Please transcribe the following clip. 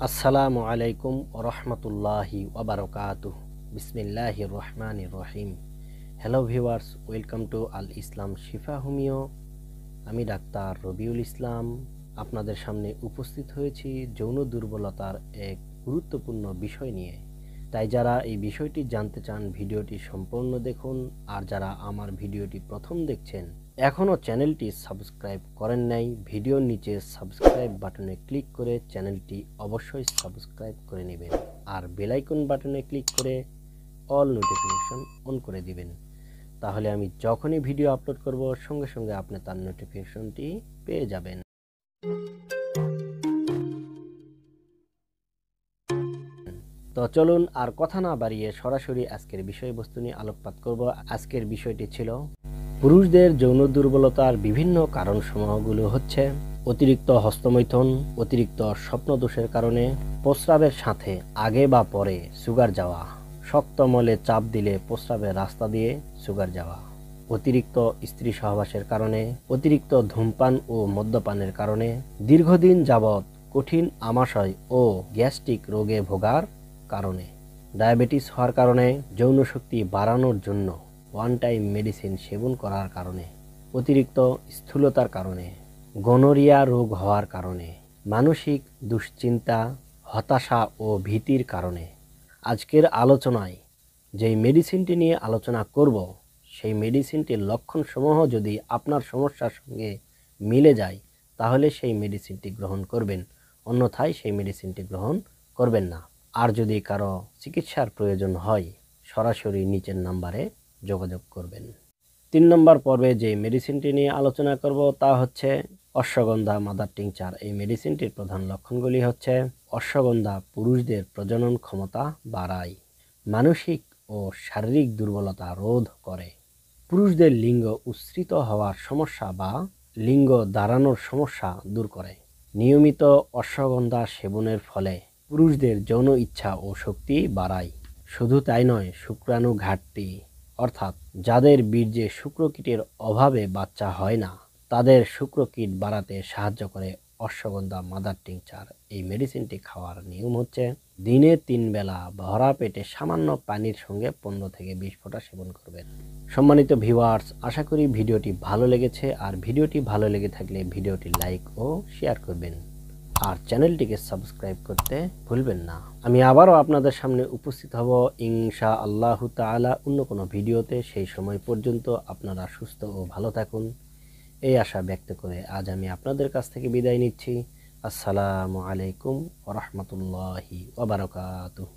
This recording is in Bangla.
আসসালামু আলাইকুম ওরহমতুল্লাহি ওবারকাতুহ। বিসমিল্লাহির রহমানির রহিম। Hello viewers, welcome to Al Islam Shifa homeo. আমি ডাক্তার রবিউল ইসলাম আপনাদের সামনে উপস্থিত হয়েছি যৌন দুর্বলতার এক গুরুত্বপূর্ণ বিষয় নিয়ে। তাই যারা এই বিষয়টি জানতে চান ভিডিওটি সম্পূর্ণ দেখুন, আর যারা আমার ভিডিওটি প্রথম দেখছেন এখনও চ্যানেলটি সাবস্ক্রাইব করেন নাই, ভিডিওর নিচে সাবস্ক্রাইব বাটনে ক্লিক করে চ্যানেলটি অবশ্যই সাবস্ক্রাইব করে নেবেন, আর বেল আইকন বাটনে ক্লিক করে অল নোটিফিকেশন অন করে দিবেন। তাহলে আমি যখনই ভিডিও আপলোড করব সঙ্গে সঙ্গে আপনি তার নোটিফিকেশনটি পেয়ে যাবেন। তো চলুন আর কথা না বাড়িয়ে সরাসরি আজকের বিষয়বস্তু নিয়ে আলোকপাত করব। আজকের বিষয়টি ছিল পুরুষদের যৌন দুর্বলতার বিভিন্ন কারণসমূহগুলো হচ্ছে অতিরিক্ত হস্তমৈথুন, অতিরিক্ত স্বপ্নদোষের কারণে, প্রস্রাবের সাথে আগে বা পরে সুগার যাওয়া, শক্ত মলে চাপ দিলে প্রস্রাবের রাস্তা দিয়ে সুগার যাওয়া, অতিরিক্ত স্ত্রী সহবাসের কারণে, অতিরিক্ত ধূমপান ও মদ্যপানের কারণে, দীর্ঘদিন যাবৎ কঠিন আমাশয় ও গ্যাস্ট্রিক রোগে ভোগার কারণে, ডায়াবেটিস হওয়ার কারণে, যৌন শক্তি বাড়ানোর জন্য ওয়ান টাইম মেডিসিন সেবন করার কারণে, অতিরিক্ত স্থূলতার কারণে, গনোরিয়া রোগ হওয়ার কারণে, মানসিক দুশ্চিন্তা, হতাশা ও ভীতির কারণে। আজকের আলোচনায় যেই মেডিসিনটি নিয়ে আলোচনা করব, সেই মেডিসিনটির লক্ষণসমূহ যদি আপনার সমস্যার সঙ্গে মিলে যায় তাহলে সেই মেডিসিনটি গ্রহণ করবেন, অন্যথায় সেই মেডিসিনটি গ্রহণ করবেন না। আর যদি কারো চিকিৎসার প্রয়োজন হয় সরাসরি নিচের নাম্বারে যোগাযোগ করবেন। 3 নম্বর পর্বে যে মেডিসিনটি নিয়ে আলোচনা করব তা হচ্ছে অশ্বগন্ধা মাদার টিংচার। এই মেডিসিনটির প্রধান লক্ষণগুলি হচ্ছে অশ্বগন্ধা পুরুষদের প্রজনন ক্ষমতা বাড়ায়, মানসিক ও শারীরিক দুর্বলতা রোধ করে, পুরুষদের লিঙ্গ উচ্ছ্রিত হওয়ার সমস্যা বা লিঙ্গ দাঁড়ানোর সমস্যা দূর করে। নিয়মিত অশ্বগন্ধা সেবনের ফলে পুরুষদের যৌন ইচ্ছা ও শক্তি বাড়ায়। শুধু তাই নয়, শুক্রাণু ঘাটতি অর্থাৎ যাদের বীর্যে শুক্রকীটের অভাবে বাচ্চা হয় না তাদের শুক্রকীট বাড়াতে সাহায্য করে অশ্বগন্ধা মাদার টিংচার। এই মেডিসিনটি খাওয়ার নিয়ম হচ্ছে দিনে 3 বেলা ভরা পেটে সামান্য পানির সঙ্গে 15 থেকে 20 ফোঁটা সেবন করবেন। সম্মানিত ভিউয়ার্স, আশা করি ভিডিওটি ভালো লেগেছে, আর ভিডিওটি ভালো লেগে থাকলে ভিডিওটি লাইক ও শেয়ার করবেন, আর চ্যানেলটিকে সাবস্ক্রাইব করতে ভুলবেন না। আমি আবারও আপনাদের সামনে উপস্থিত হব ইনশা আল্লাহু তাআলা অন্য কোনো ভিডিওতে। সেই সময় পর্যন্ত আপনারা সুস্থ ও ভালো থাকুন, এই আশা ব্যক্ত করে আজ আমি আপনাদের কাছ থেকে বিদায় নিচ্ছি। আসসালামু আলাইকুম ওয়া রাহমাতুল্লাহি ওয়া বারাকাতুহু।